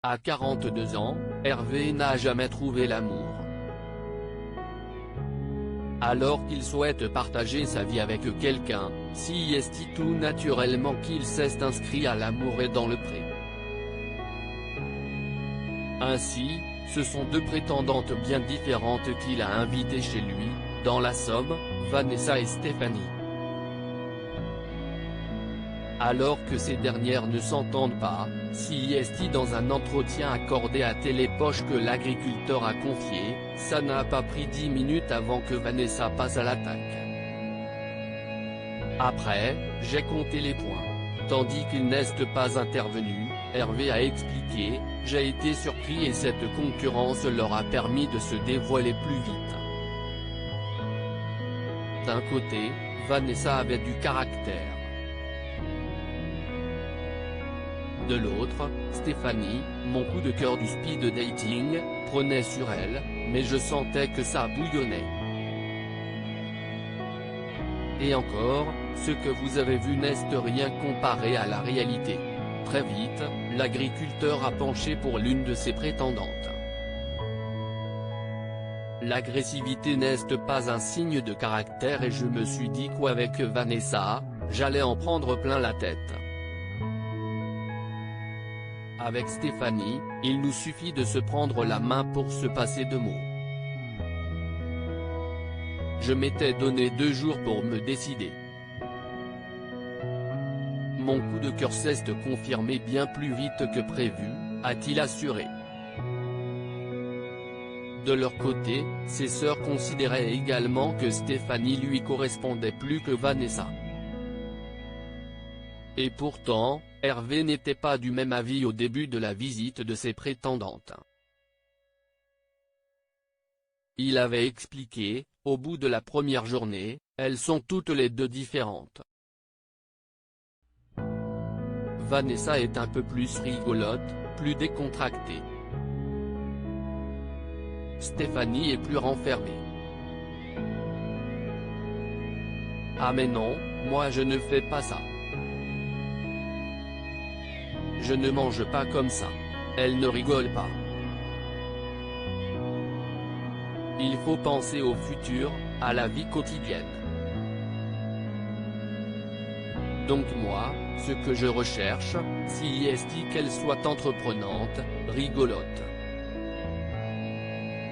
À 42 ans, Hervé n'a jamais trouvé l'amour. Alors qu'il souhaite partager sa vie avec quelqu'un, c'est tout naturellement qu'il s'est inscrit à l'amour et dans le pré. Ainsi, ce sont deux prétendantes bien différentes qu'il a invitées chez lui, dans la Somme, Vanessa et Stéphanie. Alors que ces dernières ne s'entendent pas, c'est dans un entretien accordé à Télépoche que l'agriculteur a confié, ça n'a pas pris 10 minutes avant que Vanessa passe à l'attaque. Après, j'ai compté les points. Tandis qu'il n'est pas intervenu, Hervé a expliqué, j'ai été surpris et cette concurrence leur a permis de se dévoiler plus vite. D'un côté, Vanessa avait du caractère. De l'autre, Stéphanie, mon coup de cœur du speed dating, prenait sur elle, mais je sentais que ça bouillonnait. Et encore, ce que vous avez vu n'est rien comparé à la réalité. Très vite, l'agriculteur a penché pour l'une de ses prétendantes. L'agressivité n'est pas un signe de caractère et je me suis dit qu'avec Vanessa, j'allais en prendre plein la tête. Avec Stéphanie, il nous suffit de se prendre la main pour se passer de mots. Je m'étais donné 2 jours pour me décider. Mon coup de cœur s'est confirmé bien plus vite que prévu, a-t-il assuré. De leur côté, ses sœurs considéraient également que Stéphanie lui correspondait plus que Vanessa. Et pourtant, Hervé n'était pas du même avis au début de la visite de ses prétendantes. Il avait expliqué, au bout de la première journée, elles sont toutes les deux différentes. Vanessa est un peu plus rigolote, plus décontractée. Stéphanie est plus renfermée. Ah mais non, moi je ne fais pas ça. Je ne mange pas comme ça. Elle ne rigole pas. Il faut penser au futur, à la vie quotidienne. Donc moi, ce que je recherche, c'est qu'elle soit entreprenante, rigolote.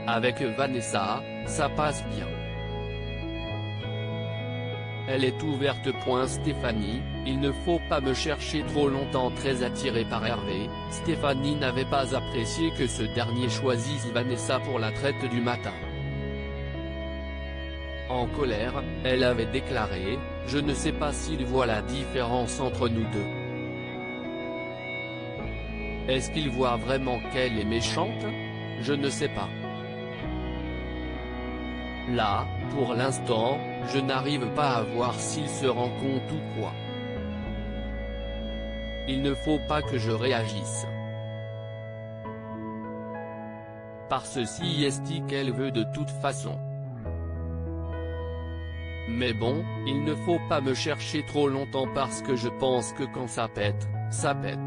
Avec Vanessa, ça passe bien. Elle est ouverte. Stéphanie, il ne faut pas me chercher trop longtemps. Très attirée par Hervé, Stéphanie n'avait pas apprécié que ce dernier choisisse Vanessa pour la traite du matin. En colère, elle avait déclaré, « Je ne sais pas s'il voit la différence entre nous deux. Est-ce qu'il voit vraiment qu'elle est méchante? Je ne sais pas. Là, pour l'instant, je n'arrive pas à voir s'il se rend compte ou quoi. Il ne faut pas que je réagisse. Parce qu'elle veut de toute façon. Mais bon, il ne faut pas me chercher trop longtemps parce que je pense que quand ça pète, ça pète. »